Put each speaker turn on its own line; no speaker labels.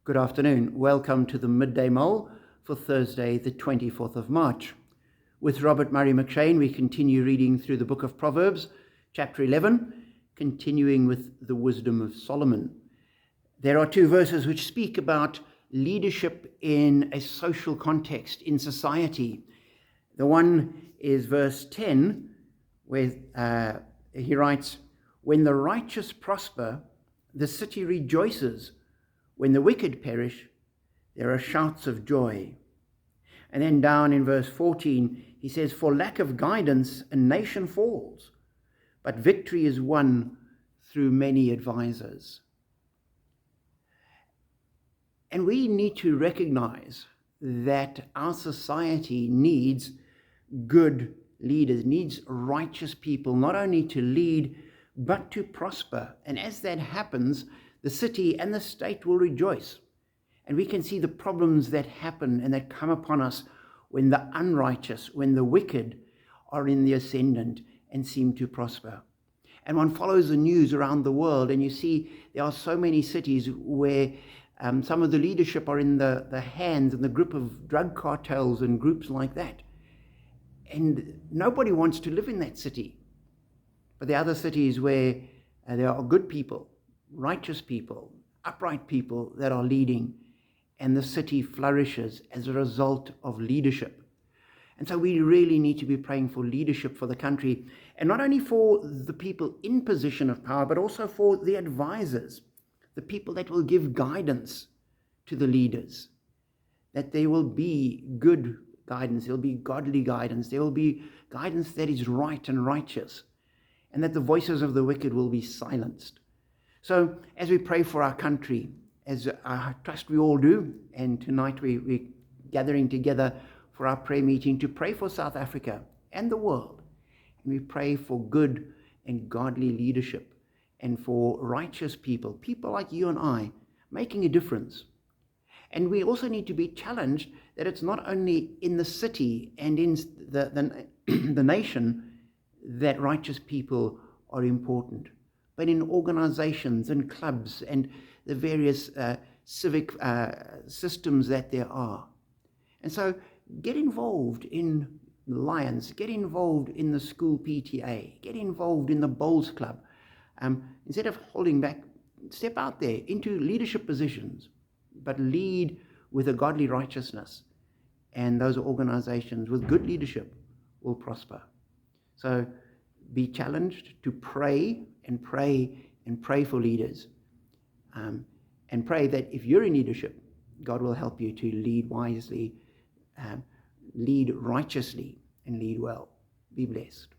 Good afternoon. Welcome to the Midday Mull for Thursday, the 24th of March. With Robert Murray McShane, we continue reading through the book of Proverbs, chapter 11, continuing with the wisdom of Solomon. There are two verses which speak about leadership in a social context, in society. The one is verse 10, where he writes, "When the righteous prosper, the city rejoices. When the wicked perish, there are shouts of joy." And then down in verse 14, he says, "For lack of guidance, a nation falls, but victory is won through many advisors." And we need to recognize that our society needs good leaders, needs righteous people, not only to lead, but to prosper. And as that happens, the city and the state will rejoice. And we can see the problems that happen and that come upon us when the unrighteous, when the wicked are in the ascendant and seem to prosper. And one follows the news around the world, and you see there are so many cities where some of the leadership are in the hands and the grip of drug cartels and groups like that. And nobody wants to live in that city. But there are other cities where there are good people, righteous people, upright people that are leading, and the city flourishes as a result of leadership. And so we really need to be praying for leadership for the country, and not only for the people in position of power, but also for the advisors, the people that will give guidance to the leaders, that there will be good guidance, there will be godly guidance, there will be guidance that is right and righteous, and that the voices of the wicked will be silenced. So as we pray for our country, as I trust we all do, and tonight we're gathering together for our prayer meeting to pray for South Africa and the world, and we pray for good and godly leadership and for righteous people, people like you and I, making a difference. And we also need to be challenged that it's not only in the city and in the nation that righteous people are important, but in organizations and clubs and the various civic systems that there are. And so get involved in Lions, get involved in the school PTA, get involved in the Bowls Club. Instead of holding back, step out there into leadership positions, but lead with a godly righteousness. And those organizations with good leadership will prosper. So be challenged to pray and pray and pray for leaders. And pray that if you're in leadership, God will help you to lead wisely, lead righteously, and lead well. Be blessed.